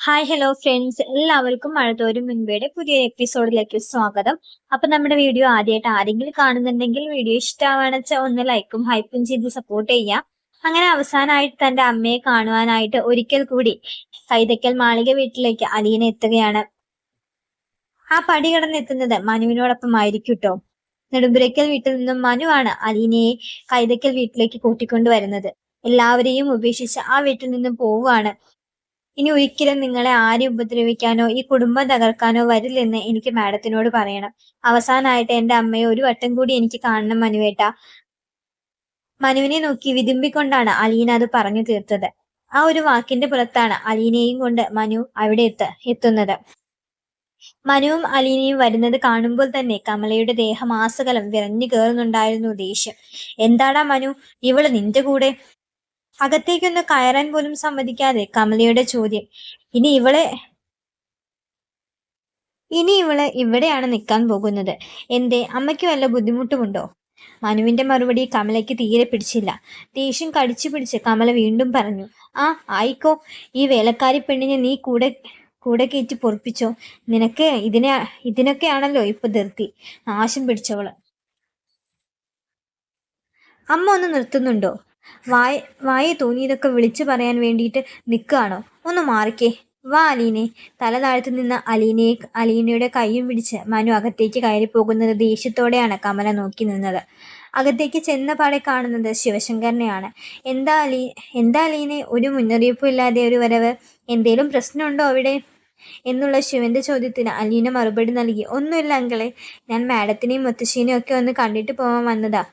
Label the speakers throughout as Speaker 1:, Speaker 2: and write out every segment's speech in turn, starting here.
Speaker 1: Hi hello friends, എല്ലാവർക്കും മഴതോരും മുൻപേടെ പുതിയ എപ്പിസോഡിലേക്ക് സ്വാഗതം. അപ്പൊ നമ്മുടെ വീഡിയോ ആദ്യമായിട്ട് ആരെങ്കിലും കാണുന്നുണ്ടെങ്കിൽ വീഡിയോ ഇഷ്ടമാണെന്ന് വെച്ചാൽ ഒന്ന് ലൈക്കും ഹൈപ്പും ചെയ്ത് സപ്പോർട്ട് ചെയ്യാം. അങ്ങനെ അവസാനമായിട്ട് തന്റെ അമ്മയെ കാണുവാനായിട്ട് ഒരിക്കൽ കൂടി കൈതക്കൽ മാളിക വീട്ടിലേക്ക് അലീന എത്തുകയാണ്. ആ പടി കടന്നെത്തുന്നത് മനുവിനോടൊപ്പം ആയിരിക്കും കേട്ടോ. നെടുമ്പുരയ്ക്കൽ വീട്ടിൽ നിന്നും മനുവാണ് അലീനയെ കൈതക്കൽ വീട്ടിലേക്ക് കൂട്ടിക്കൊണ്ടുവരുന്നത്. എല്ലാവരെയും ഉപേക്ഷിച്ച് ആ വീട്ടിൽ നിന്നും പോവുകയാണ്. ഇനി ഒരിക്കലും നിങ്ങളെ ആരും ഉപദ്രവിക്കാനോ ഈ കുടുംബം തകർക്കാനോ വരില്ലെന്ന് എനിക്ക് മാഡത്തിനോട് പറയണം. അവസാനമായിട്ട് എന്റെ അമ്മയെ ഒരു വട്ടം കൂടി എനിക്ക് കാണണം മനുവേട്ട. മനുവിനെ നോക്കി വിതുമ്പിക്കൊണ്ടാണ് അലീന അത് പറഞ്ഞു തീർത്തത്. ആ ഒരു വാക്കിന്റെ പുറത്താണ് അലീനയും കൊണ്ട് മനു അവിടെ എത്തുന്നത്. മനുവും അലീനയും വരുന്നത് കാണുമ്പോൾ തന്നെ കമലയുടെ ദേഹമാസകലം വിറഞ്ഞു കയറുന്നുണ്ടായിരുന്നു ദേഷ്യം. എന്താടാ മനു, ഇവള് നിന്റെ കൂടെ? അകത്തേക്കൊന്ന് കയറാൻ പോലും സമ്മതിക്കാതെ കമലയുടെ ചോദ്യം. ഇനി ഇവള് ഇവിടെയാണ് നിൽക്കാൻ പോകുന്നത്. എന്തേ, അമ്മയ്ക്ക് വല്ല ബുദ്ധിമുട്ടുമുണ്ടോ? മനുവിന്റെ മറുപടി കമലയ്ക്ക് തീരെ പിടിച്ചില്ല. ദേഷ്യം കടിച്ചു പിടിച്ച് കമല വീണ്ടും പറഞ്ഞു. ആ ആയിക്കോ, ഈ വേലക്കാരി പെണ്ണിനെ നീ കൂടെ കൂടെ കയറ്റി പൊറപ്പിച്ചോ. നിനക്ക് ഇതിനൊക്കെയാണല്ലോ ഇപ്പൊ ധൃതി. നാശം പിടിച്ചവള്. അമ്മ ഒന്ന് നിർത്തുന്നുണ്ടോ? വായ തോന്നിയതൊക്കെ വിളിച്ചു പറയാൻ വേണ്ടിയിട്ട് നിൽക്കുകയാണോ? ഒന്ന് മാറിക്കേ. വാ അലീനെ. തല താഴ്ത്തു നിന്ന് അലീനയുടെ കൈയും പിടിച്ച് മനു അകത്തേക്ക് കയറി പോകുന്നത് ദേഷ്യത്തോടെയാണ് കമല നോക്കി നിന്നത്. അകത്തേക്ക് ചെന്ന പാടെ കാണുന്നത് ശിവശങ്കരനെയാണ്. എന്താ അലീനെ, ഒരു മുന്നറിയിപ്പും ഇല്ലാതെ ഒരു വരവ്? എന്തേലും പ്രശ്നമുണ്ടോ അവിടെ എന്നുള്ള ശിവന്റെ ചോദ്യത്തിന് അലീന മറുപടി നൽകി. ഒന്നുമില്ല അങ്കിളെ, ഞാൻ മാഡത്തിനെയും മുത്തശ്ശീനെയും ഒക്കെ ഒന്ന് കണ്ടിട്ട് പോവാൻ വന്നതാ.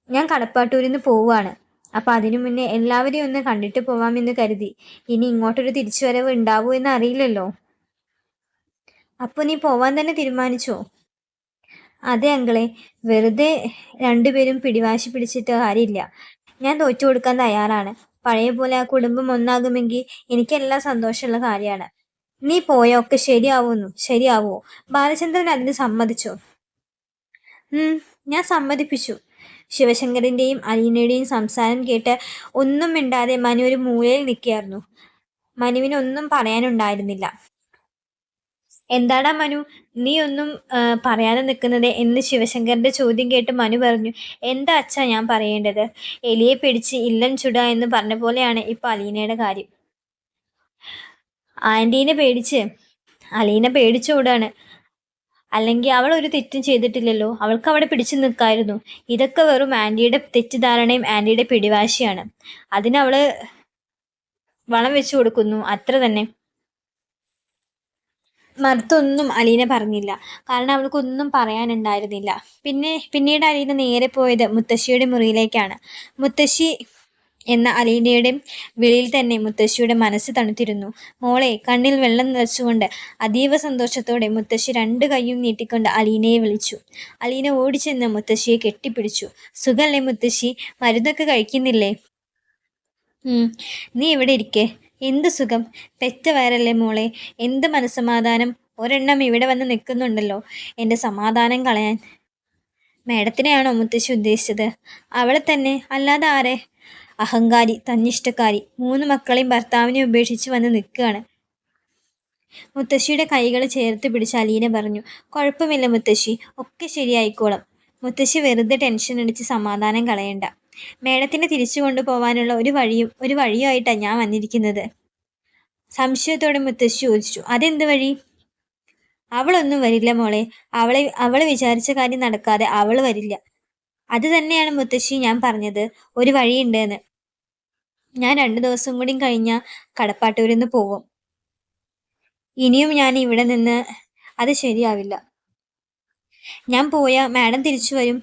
Speaker 1: ഞാൻ കടപ്പാട്ടൂരിൽ നിന്ന് പോവുകയാണ്. അപ്പൊ അതിനു മുന്നേ എല്ലാവരെയും ഒന്ന് കണ്ടിട്ട് പോവാമെന്ന് കരുതി. ഇനി ഇങ്ങോട്ടൊരു തിരിച്ചുവരവ് ഉണ്ടാവൂ എന്ന് അറിയില്ലല്ലോ. അപ്പൊ നീ പോവാൻ തന്നെ തീരുമാനിച്ചോ? അതെ അങ്കിളെ, വെറുതെ രണ്ടുപേരും പിടിവാശി പിടിച്ചിട്ട് കാര്യമില്ല. ഞാൻ തോറ്റു കൊടുക്കാൻ തയ്യാറാണ്. പഴയ പോലെ ആ കുടുംബം ഒന്നാകുമെങ്കിൽ എനിക്കെല്ലാം സന്തോഷമുള്ള കാര്യമാണ്. നീ പോയ ഒക്കെ ശരിയാവോ? ബാലചന്ദ്രൻ അതിന് സമ്മതിച്ചോ? ഞാൻ സമ്മതിപ്പിച്ചു. ശിവശങ്കരന്റെയും അലീനയുടെയും സംസാരം കേട്ട് ഒന്നും മിണ്ടാതെ മനു ഒരു മൂലയിൽ നിൽക്കുകയായിരുന്നു. മനുവിനൊന്നും പറയാനുണ്ടായിരുന്നില്ല. എന്താടാ മനു, നീ ഒന്നും പറയാതെ നിൽക്കുന്നത് എന്ന് ശിവശങ്കരന്റെ ചോദ്യം കേട്ട് മനു പറഞ്ഞു. എന്താ അച്ഛാ ഞാൻ പറയേണ്ടത്? എലിയെ പിടിച്ച് ഇല്ലം ചുട എന്ന് പറഞ്ഞ പോലെയാണ് ഇപ്പൊ അലീനയുടെ കാര്യം. ആന്റീനെ പേടിച്ച് അലീന പേടിച്ചോടാണ്. അല്ലെങ്കിൽ അവൾ ഒരു തെറ്റും ചെയ്തിട്ടില്ലല്ലോ, അവൾക്ക് അവിടെ പിടിച്ചു നിൽക്കായിരുന്നു. ഇതൊക്കെ വെറും ആന്റിയുടെ തെറ്റിദ്ധാരണയും ആന്റിയുടെ പിടിവാശിയാണ്. അതിനവള് വളം വെച്ചു കൊടുക്കുന്നു, അത്ര തന്നെ. മറുത്തൊന്നും അലീന പറഞ്ഞില്ല. കാരണം അവൾക്കൊന്നും പറയാനുണ്ടായിരുന്നില്ല. പിന്നീട് അലീന നേരെ പോയത് മുത്തശ്ശിയുടെ മുറിയിലേക്കാണ്. മുത്തശ്ശി എന്ന അലീനയുടെ വിളിയിൽ തന്നെ മുത്തശ്ശിയുടെ മനസ്സ് തണുത്തിരുന്നു. മോളെ, കണ്ണിൽ വെള്ളം നിറച്ചുകൊണ്ട് അതീവ സന്തോഷത്തോടെ മുത്തശ്ശി രണ്ട് കൈയും നീട്ടിക്കൊണ്ട് അലീനയെ വിളിച്ചു. അലീന ഓടിച്ചെന്ന് മുത്തശ്ശിയെ കെട്ടിപ്പിടിച്ചു. സുഖല്ലേ മുത്തശ്ശി? മരുന്നൊക്കെ കഴിക്കുന്നില്ലേ? നീ ഇവിടെ ഇരിക്കേ. എന്ത് സുഖം, പെറ്റ വയറല്ലേ മോളെ. എന്ത് മനസ്സമാധാനം. ഒരെണ്ണം ഇവിടെ വന്ന് നിൽക്കുന്നുണ്ടല്ലോ എൻ്റെ സമാധാനം കളയാൻ. മേഡത്തിനെയാണോ മുത്തശ്ശി ഉദ്ദേശിച്ചത്? അവളെ തന്നെ, അല്ലാതെ ആരെ? അഹങ്കാരി, തന്നിഷ്ടക്കാരി, 3 മക്കളെയും ഭർത്താവിനെ ഉപേക്ഷിച്ച് വന്ന് നിൽക്കുകയാണ്. മുത്തശ്ശിയുടെ കൈകൾ ചേർത്ത് പിടിച്ച് അലീന പറഞ്ഞു. കുഴപ്പമില്ല മുത്തശ്ശി, ഒക്കെ ശരിയായിക്കോളും. മുത്തശ്ശി വെറുതെ ടെൻഷൻ അടിച്ച് സമാധാനം കളയണ്ട. മേഡത്തിനെ തിരിച്ചു കൊണ്ടുപോകാനുള്ള ഒരു വഴിയുമായിട്ടാണ് ഞാൻ വന്നിരിക്കുന്നത്. സംശയത്തോടെ മുത്തശ്ശി ചോദിച്ചു. അതെന്ത് വഴി? അവളൊന്നും വരില്ല മോളെ. അവള് വിചാരിച്ച കാര്യം നടക്കാതെ അവള് വരില്ല. അത് തന്നെയാണ് മുത്തശ്ശി ഞാൻ പറഞ്ഞത്, ഒരു വഴിയുണ്ട് എന്ന്. ഞാൻ 2 ദിവസം കൂടി കഴിഞ്ഞാൽ കടപ്പാട്ടൂരിൽ നിന്ന് പോകും. ഇനിയും ഞാൻ ഇവിടെ നിന്ന് അത് ശരിയാവില്ല. ഞാൻ പോയാൽ മാഡം തിരിച്ചു വരും.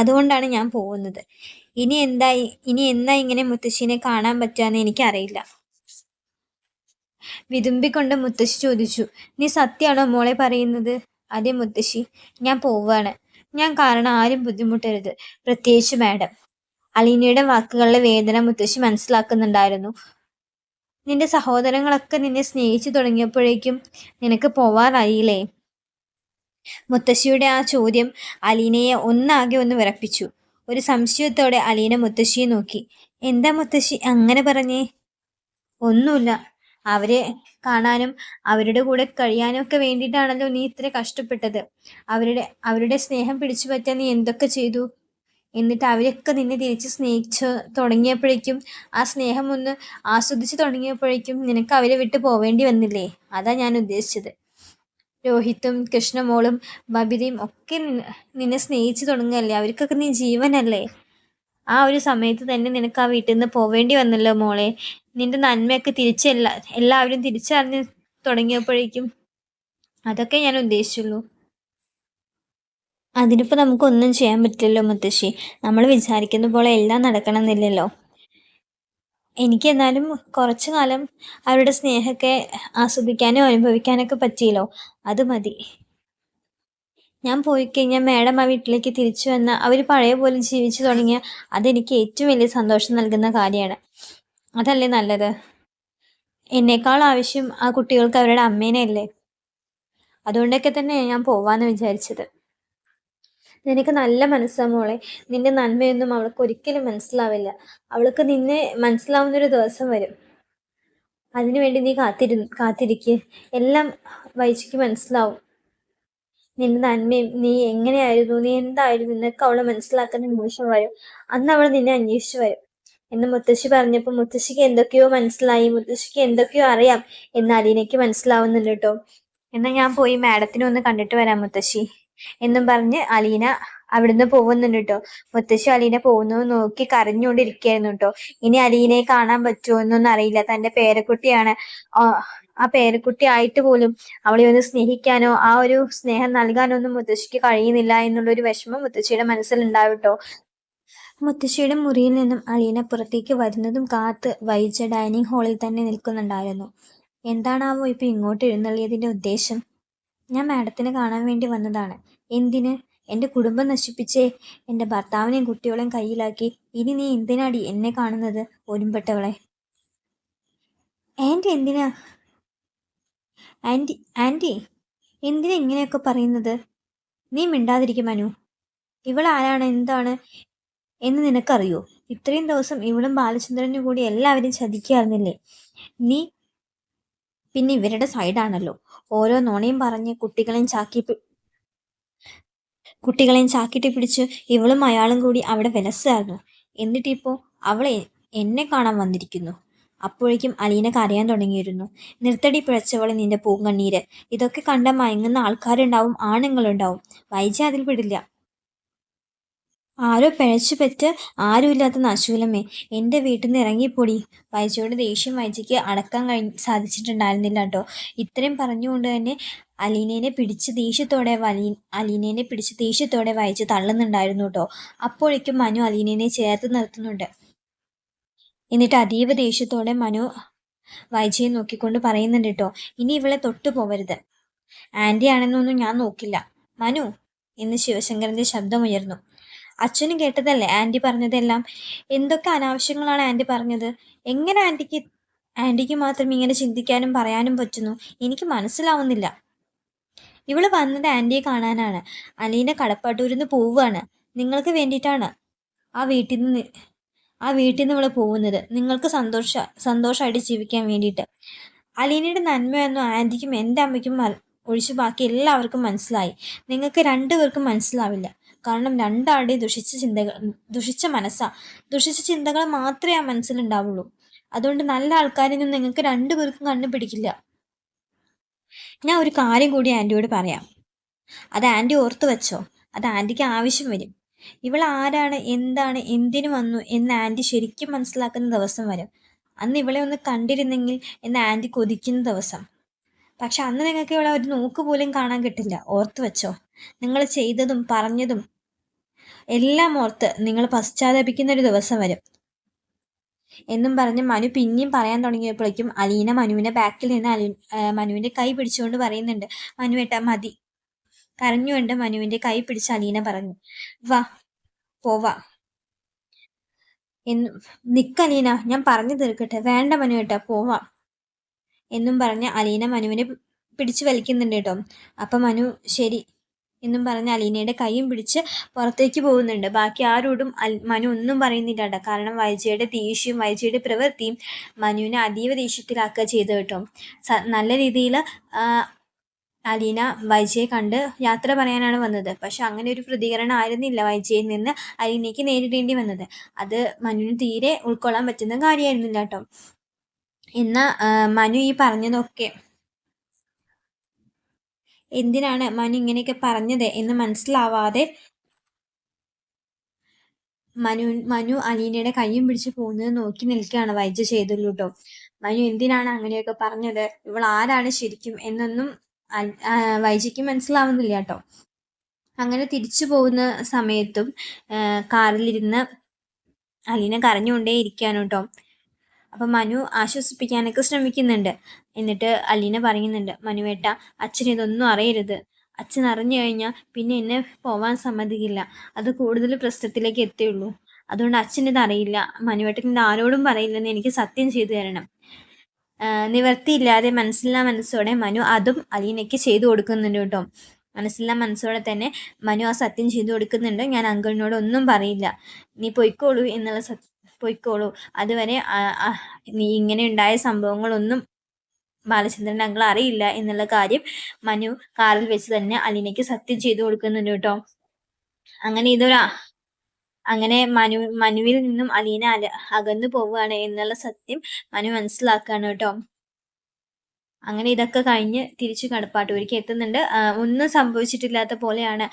Speaker 1: അതുകൊണ്ടാണ് ഞാൻ പോകുന്നത്. ഇനി എന്നാ ഇങ്ങനെ മുത്തശ്ശീനെ കാണാൻ പറ്റുകയെന്ന് എനിക്കറിയില്ല. വിതുമ്പിക്കൊണ്ട് മുത്തശ്ശി ചോദിച്ചു. നീ സത്യമാണോ മോളെ പറയുന്നത്? അതെ മുത്തശ്ശി, ഞാൻ പോവാണ്. ഞാൻ കാരണം ആരും ബുദ്ധിമുട്ടരുത്, പ്രത്യേകിച്ച് മാഡം. അലീനയുടെ വാക്കുകളിലെ വേദന മുത്തശ്ശി മനസ്സിലാക്കുന്നുണ്ടായിരുന്നു. നിന്റെ സഹോദരങ്ങളൊക്കെ നിന്നെ സ്നേഹിച്ചു തുടങ്ങിയപ്പോഴേക്കും നിനക്ക് പോവാറായില്ലേ? മുത്തശ്ശിയുടെ ആ ചോദ്യം അലീനയെ ഒന്ന് വിറപ്പിച്ചു. ഒരു സംശയത്തോടെ അലീന മുത്തശ്ശിയെ നോക്കി. എന്താ മുത്തശ്ശി അങ്ങനെ പറഞ്ഞേ? ഒന്നുമില്ല. അവരെ കാണാനും അവരുടെ കൂടെ കഴിയാനും ഒക്കെ വേണ്ടിയിട്ടാണല്ലോ നീ ഇത്ര കഷ്ടപ്പെട്ടത്. അവരുടെ സ്നേഹം പിടിച്ചു പറ്റാൻ നീ എന്തൊക്കെ ചെയ്തു? എന്നിട്ട് അവരൊക്കെ നിന്നെ തിരിച്ച് സ്നേഹിച്ച് തുടങ്ങിയപ്പോഴേക്കും, ആ സ്നേഹം ഒന്ന് ആസ്വദിച്ച് തുടങ്ങിയപ്പോഴേക്കും നിനക്ക് അവരെ വിട്ട് പോവേണ്ടി വന്നില്ലേ? അതാ ഞാൻ ഉദ്ദേശിച്ചത്. രോഹിത്തും കൃഷ്ണമോളും ബബിതയും ഒക്കെ നിന്നെ സ്നേഹിച്ചു തുടങ്ങല്ലേ. അവർക്കൊക്കെ നീ ജീവനല്ലേ. ആ ഒരു സമയത്ത് തന്നെ നിനക്ക് ആ വീട്ടിൽ നിന്ന് പോവേണ്ടി വന്നല്ലോ മോളെ. നിന്റെ നന്മയൊക്കെ എല്ലാവരും തിരിച്ചറിഞ്ഞ് തുടങ്ങിയപ്പോഴേക്കും അതൊക്കെ ഞാൻ ഉദ്ദേശിച്ചുള്ളൂ. അതിനിപ്പോ നമുക്കൊന്നും ചെയ്യാൻ പറ്റില്ലല്ലോ മുത്തശ്ശി. നമ്മൾ വിചാരിക്കുന്ന പോലെ എല്ലാം നടക്കണമെന്നില്ലല്ലോ. എനിക്ക് എന്നാലും കുറച്ചു കാലം അവരുടെ സ്നേഹമൊക്കെ ആസ്വദിക്കാനും അനുഭവിക്കാനൊക്കെ പറ്റിയല്ലോ, അത് മതി. ഞാൻ പോയി കഴിഞ്ഞാൽ മാഡം ആ വീട്ടിലേക്ക് തിരിച്ചു വന്ന അവർ പഴയ പോലെ ജീവിച്ചു തുടങ്ങിയ അതെനിക്ക് ഏറ്റവും വലിയ സന്തോഷം നൽകുന്ന കാര്യമാണ്. അതല്ലേ നല്ലത്? എന്നേക്കാൾ ആവശ്യം ആ കുട്ടികൾക്ക് അവരുടെ അമ്മേനെയല്ലേ. അതുകൊണ്ടൊക്കെ തന്നെ ഞാൻ പോവാന്ന് വിചാരിച്ചത്. നിനക്ക് നല്ല മനസ്സാ മോളെ. നിന്റെ നന്മയൊന്നും അവൾക്ക് ഒരിക്കലും മനസ്സിലാവില്ല. അവൾക്ക് നിന്നെ മനസ്സിലാവുന്നൊരു ദിവസം വരും. അതിനുവേണ്ടി നീ കാത്തിരിക്കുക. എല്ലാം വൈജിക്ക് മനസ്സിലാവും. നിന്റെ നന്മയും നീ എങ്ങനെയായിരുന്നു, നീ എന്തായിരുന്നു എന്നൊക്കെ അവളെ മനസ്സിലാക്കുന്ന നിമിഷം വരും. അന്ന് അവൾ നിന്നെ അന്വേഷിച്ചു വരും എന്ന് മുത്തശ്ശി പറഞ്ഞപ്പോൾ മുത്തശ്ശിക്ക് എന്തൊക്കെയോ മനസ്സിലായി, മുത്തശ്ശിക്ക് എന്തൊക്കെയോ അറിയാം എന്ന് അലീനയ്ക്ക് മനസ്സിലാവുന്നുണ്ട് കേട്ടോ. എന്നാൽ ഞാൻ പോയി മാഡത്തിനെ ഒന്ന് കണ്ടിട്ട് വരാം മുത്തശ്ശി എന്നും പറഞ്ഞ് അലീന അവിടുന്ന് പോകുന്നുണ്ട് കേട്ടോ. മുത്തശ്ശി അലീന പോകുന്നത് നോക്കി കരഞ്ഞുകൊണ്ടിരിക്കുകയായിരുന്നു കേട്ടോ. ഇനി അലീനയെ കാണാൻ പറ്റുമോ എന്നൊന്നും അറിയില്ല. തന്റെ പേരക്കുട്ടിയാണ്. ആ പേരക്കുട്ടി ആയിട്ട് പോലും അവളെ ഒന്ന് സ്നേഹിക്കാനോ ആ ഒരു സ്നേഹം നൽകാനോ ഒന്നും മുത്തശ്ശിക്ക് കഴിയുന്നില്ല എന്നുള്ളൊരു വിഷമം മുത്തശ്ശിയുടെ മനസ്സിലുണ്ടാവും കേട്ടോ. മുത്തശ്ശിയുടെ മുറിയിൽ നിന്നും അലീന പുറത്തേക്ക് വരുന്നതും കാത്ത് വൈജ ഡൈനിങ് ഹാളിൽ തന്നെ നിൽക്കുന്നുണ്ടായിരുന്നു. എന്താണാവോ ഇപ്പൊ ഇങ്ങോട്ട് എഴുന്നള്ളിയതിന്റെ ഉദ്ദേശം? ഞാൻ മാഡത്തിനെ കാണാൻ വേണ്ടി വന്നതാണ്. എന്തിന്? എൻ്റെ കുടുംബം നശിപ്പിച്ചേ, എൻ്റെ ഭർത്താവിനെയും കുട്ടികളെയും കയ്യിലാക്കി ഇനി നീ എന്തിനാടി എന്നെ കാണുന്നത്? ഒരുമ്പെട്ടവളെ. ആൻറ്റി എന്തിനാ? ആൻറ്റി എന്തിനാ ഇങ്ങനെയൊക്കെ പറയുന്നത്? നീ മിണ്ടാതിരിക്കും മനു. ഇവളാരാണ്, എന്താണ് എന്ന് നിനക്കറിയോ? ഇത്രയും ദിവസം ഇവളും ബാലചന്ദ്രനും കൂടി എല്ലാവരും ചതിക്കായിരുന്നില്ലേ? നീ പിന്നെ ഇവരുടെ സൈഡാണല്ലോ. ഓരോ നുണയും പറഞ്ഞ് കുട്ടികളെയും ചാക്കിട്ട് പിടിച്ച് ഇവളും അയാളും കൂടി അവിടെ വിലസായിരുന്നു. എന്നിട്ടിപ്പോ അവളെ എന്നെ കാണാൻ വന്നിരിക്കുന്നു. അപ്പോഴേക്കും അലീന കരയാൻ തുടങ്ങിയിരുന്നു. നിർത്തടി പിഴച്ചവളെ നിന്റെ പൂങ്കണ്ണീര്. ഇതൊക്കെ കണ്ട മയങ്ങുന്ന ആൾക്കാരുണ്ടാവും, ആണുങ്ങളുണ്ടാവും. വൈജ അതിൽ വിടില്ല. ആരോ പിഴച്ചു പറ്റ് ആരുമില്ലാത്ത നശൂലമേ, എൻ്റെ വീട്ടിൽ നിന്ന് ഇറങ്ങിപ്പൊടി. വൈജയുടെ ദേഷ്യം വൈജയ്ക്ക് അടക്കാൻ സാധിച്ചിട്ടുണ്ടായിരുന്നില്ല കേട്ടോ. ഇത്രയും പറഞ്ഞുകൊണ്ട് തന്നെ അലീനേനെ പിടിച്ച് ദേഷ്യത്തോടെ വൈജ തള്ളുന്നുണ്ടായിരുന്നു കേട്ടോ. അപ്പോഴേക്കും മനു അലീനേനെ ചേർത്ത് നിർത്തുന്നുണ്ട്. എന്നിട്ട് അതീവ ദേഷ്യത്തോടെ മനു വൈജയെ നോക്കിക്കൊണ്ട് പറയുന്നുണ്ട് കേട്ടോ, ഇനി ഇവളെ തൊട്ടു പോവരുത്. ആൻറ്റി ആണെന്നൊന്നും ഞാൻ നോക്കില്ല. മനു എന്ന് ശിവശങ്കരന്റെ ശബ്ദമുയർന്നു. അച്ഛനും കേട്ടതല്ലേ ആൻറ്റി പറഞ്ഞതെല്ലാം? എന്തൊക്കെ അനാവശ്യങ്ങളാണ് ആൻറ്റി പറഞ്ഞത്? എങ്ങനെ ആൻറ്റിക്ക് മാത്രം ഇങ്ങനെ ചിന്തിക്കാനും പറയാനും പറ്റുന്നു? എനിക്ക് മനസ്സിലാവുന്നില്ല. ഇവള് വന്നത് ആൻറ്റിയെ കാണാനാണ്. അലീന കടപ്പാട്ടൂരിൽ നിന്ന് പോവുകയാണ്. നിങ്ങൾക്ക് വേണ്ടിയിട്ടാണ് ആ വീട്ടിൽ നിന്ന് ഇവള് പോകുന്നത്. നിങ്ങൾക്ക് സന്തോഷമായിട്ട് ജീവിക്കാൻ വേണ്ടിയിട്ട്. അലീനയുടെ നന്മയൊന്നും ആൻറ്റിക്കും എൻ്റെ അമ്മയ്ക്കും ഒഴിച്ച് ബാക്കി എല്ലാവർക്കും മനസ്സിലായി. നിങ്ങൾക്ക് രണ്ടുപേർക്കും മനസ്സിലാവില്ല. കാരണം രണ്ടാളുടെയും ദുഷിച്ച ചിന്തകൾ മാത്രമേ ആ മനസ്സിലുണ്ടാവുള്ളൂ. അതുകൊണ്ട് നല്ല ആൾക്കാരെയൊന്നും നിങ്ങൾക്ക് രണ്ടുപേർക്കും കണ്ടുപിടിക്കില്ല. ഞാൻ ഒരു കാര്യം കൂടി ആൻറ്റിയോട് പറയാം. അത് ആൻറ്റി ഓർത്തു വെച്ചോ. അത് ആൻറ്റിക്ക് ആവശ്യം വരും. ഇവൾ ആരാണ്, എന്താണ്, എന്തിനു വന്നു എന്ന് ആൻറ്റി ശരിക്കും മനസ്സിലാക്കുന്ന ദിവസം വരും. അന്ന് ഇവളെ ഒന്ന് കണ്ടിരുന്നെങ്കിൽ എന്ന് ആൻറ്റി കൊതിക്കുന്ന ദിവസം. പക്ഷെ അന്ന് നിങ്ങൾക്ക് ഇവളെ ഒരു നോക്ക് പോലും കാണാൻ കിട്ടില്ല. ഓർത്തു വെച്ചോ. നിങ്ങൾ ചെയ്തതും പറഞ്ഞതും എല്ലാം ഓർത്ത് നിങ്ങൾ പശ്ചാത്തപിക്കുന്ന ഒരു ദിവസം വരും എന്നും പറഞ്ഞ് മനു പിന്നെയും പറയാൻ തുടങ്ങിയപ്പോഴേക്കും അലീന മനുവിന്റെ ബാക്കിൽ നിന്ന് മനുവിന്റെ കൈ പിടിച്ചുകൊണ്ട് പറയുന്നുണ്ട്, മനുവേട്ടാ മതി. കരഞ്ഞുകൊണ്ട് മനുവിന്റെ കൈ പിടിച്ച് അലീന പറഞ്ഞു, വാ പോവാ നിക്കലീന, ഞാൻ പറഞ്ഞു തീർക്കട്ടെ. വേണ്ട മനുവേട്ടാ, പോവാ എന്നും പറഞ്ഞ് അലീന മനുവിനെ പിടിച്ചു വലിക്കുന്നുണ്ട് കേട്ടോ. അപ്പൊ മനു ശരി എന്നും പറഞ്ഞ് അലീനയുടെ കൈയും പിടിച്ച് പുറത്തേക്ക് പോകുന്നുണ്ട്. ബാക്കി ആരോടും മനു ഒന്നും പറയുന്നില്ല കേട്ടോ. കാരണം വൈജയുടെ ദേഷ്യവും വൈജയുടെ പ്രവൃത്തിയും മനുവിനെ അതീവ ദേഷ്യത്തിലാക്കുക ചെയ്തു കേട്ടോ. നല്ല രീതിയിൽ അലീന വൈജയെ കണ്ട് യാത്ര പറയാനാണ് വന്നത്. പക്ഷെ അങ്ങനെ ഒരു പ്രതികരണം ആയിരുന്നില്ല വൈജയിൽ നിന്ന് അലീനയ്ക്ക് നേരിടേണ്ടി വന്നത്. അത് മനുവിന് തീരെ ഉൾക്കൊള്ളാൻ പറ്റുന്ന കാര്യമായിരുന്നില്ല കേട്ടോ. എന്നാൽ മനു ഈ പറഞ്ഞതൊക്കെ എന്തിനാണ് മനു ഇങ്ങനെയൊക്കെ പറഞ്ഞത് എന്ന് മനസ്സിലാവാതെ മനു അലീനയുടെ കയ്യും പിടിച്ച് പോകുന്നത് നോക്കി നിൽക്കുകയാണ് വൈജ ചെയ്തുള്ളൂ കേട്ടോ. മനു എന്തിനാണ് അങ്ങനെയൊക്കെ പറഞ്ഞത്, ഇവൾ ആരാണ് ശരിക്കും എന്നൊന്നും വൈജയ്ക്ക് മനസ്സിലാവുന്നില്ല കേട്ടോ. അങ്ങനെ തിരിച്ചു പോകുന്ന സമയത്തും കാറിലിരുന്ന് അലീന കരഞ്ഞുകൊണ്ടേ ഇരിക്കാണ് കേട്ടോ. അപ്പം മനു ആശ്വസിപ്പിക്കാനൊക്കെ ശ്രമിക്കുന്നുണ്ട്. എന്നിട്ട് അലീന പറയുന്നുണ്ട്, മനുവേട്ട അച്ഛൻ ഇതൊന്നും അറിയരുത്. അച്ഛൻ അറിഞ്ഞു കഴിഞ്ഞാൽ പിന്നെ എന്നെ പോവാൻ സമ്മതിക്കില്ല. അത് കൂടുതൽ പ്രശ്നത്തിലേക്ക് എത്തിയുള്ളൂ. അതുകൊണ്ട് അച്ഛൻ ഇത് അറിയില്ല. മനുവേട്ടൻ ഇത് ആരോടും പറയില്ലെന്ന് എനിക്ക് സത്യം ചെയ്തു തരണം. നിവർത്തിയില്ലാതെ മനസ്സില്ലാ മനസ്സോടെ മനു അതും അലീനയ്ക്ക് ചെയ്തു കൊടുക്കുന്നുണ്ട് കേട്ടോ. മനസ്സില്ലാ മനസ്സോടെ തന്നെ മനു ആ സത്യം ചെയ്തു കൊടുക്കുന്നുണ്ട്. ഞാൻ അങ്കിളിനോട് ഒന്നും പറയില്ല, നീ പൊയ്ക്കോളൂ എന്നുള്ള പൊയ്ക്കോളൂ. അതുവരെ നീ ഇങ്ങനെ ഉണ്ടായ സംഭവങ്ങളൊന്നും ബാലചന്ദ്രൻ അങ്കിൾ അറിയില്ല എന്നുള്ള കാര്യം മനു കാറിൽ വെച്ച് തന്നെ അലീനയ്ക്ക് സത്യം ചെയ്തു കൊടുക്കുന്നുണ്ട് കേട്ടോ. അങ്ങനെ മനുവിൽ നിന്നും അലീന അകന്നു പോവുകയാണ് എന്നുള്ള സത്യം മനു മനസ്സിലാക്കുകയാണ് കേട്ടോ. അങ്ങനെ ഇതൊക്കെ കഴിഞ്ഞ് തിരിച്ച് കടപ്പാട്ടൂരിക്ക് എത്തുന്നുണ്ട്. ഒന്നും സംഭവിച്ചിട്ടില്ലാത്ത പോലെയാണ്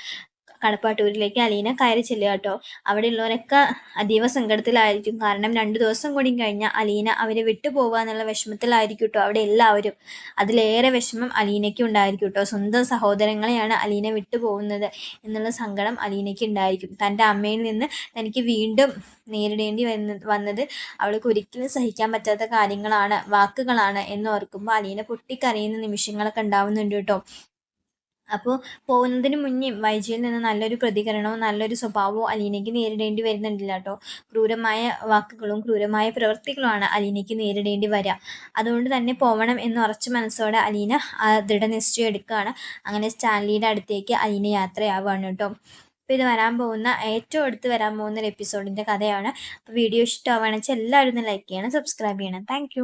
Speaker 1: കടപ്പാട്ടൂരിലേക്ക് അലീന കയറി ചെല്ലുക കേട്ടോ. അവിടെ ഉള്ളവരൊക്കെ അതീവ സങ്കടത്തിലായിരിക്കും. കാരണം 2 ദിവസം കൂടി കഴിഞ്ഞാൽ അലീന അവരെ വിട്ടു പോവുക എന്നുള്ള വിഷമത്തിലായിരിക്കും കേട്ടോ അവിടെ എല്ലാവരും. അതിലേറെ വിഷമം അലീനയ്ക്ക് ഉണ്ടായിരിക്കും കേട്ടോ. സ്വന്തം സഹോദരങ്ങളെയാണ് അലീന വിട്ടു പോകുന്നത് എന്നുള്ള സങ്കടം അലീനയ്ക്ക് ഉണ്ടായിരിക്കും. തൻ്റെ അമ്മയിൽ നിന്ന് തനിക്ക് വീണ്ടും നേരിടേണ്ടി വന്നത് അവൾക്ക് ഒരിക്കലും സഹിക്കാൻ പറ്റാത്ത കാര്യങ്ങളാണ്, വാക്കുകളാണ് എന്ന് ഓർക്കുമ്പോൾ അലീന പൊട്ടിക്കരയുന്ന നിമിഷങ്ങളൊക്കെ ഉണ്ടാവുന്നുണ്ട് കേട്ടോ. അപ്പോൾ പോകുന്നതിന് മുന്നേ വൈജയിൽ നിന്ന് നല്ലൊരു പ്രതികരണവും നല്ലൊരു സ്വഭാവവും അലീനയ്ക്ക് നേരിടേണ്ടി വരുന്നുണ്ടില്ല കേട്ടോ. ക്രൂരമായ വാക്കുകളും ക്രൂരമായ പ്രവൃത്തികളുമാണ് അലീനയ്ക്ക് നേരിടേണ്ടി വരിക. അതുകൊണ്ട് തന്നെ പോവണം എന്ന് ഉറച്ച മനസ്സോടെ അലീന ദൃഢനിശ്ചയം എടുക്കുകയാണ്. അങ്ങനെ സ്റ്റാൻലിയുടെ അടുത്തേക്ക് അലീന യാത്രയാവുകയാണ് കേട്ടോ. അപ്പോൾ ഇത് ഏറ്റവും അടുത്ത് വരാൻ പോകുന്ന ഒരു എപ്പിസോഡിൻ്റെ കഥയാണ്. അപ്പോൾ വീഡിയോ ഇഷ്ടമാവുകയാണെന്ന് വെച്ചാൽ എല്ലാവരും ഒന്ന് ലൈക്ക് ചെയ്യണം, സബ്സ്ക്രൈബ് ചെയ്യണം. താങ്ക്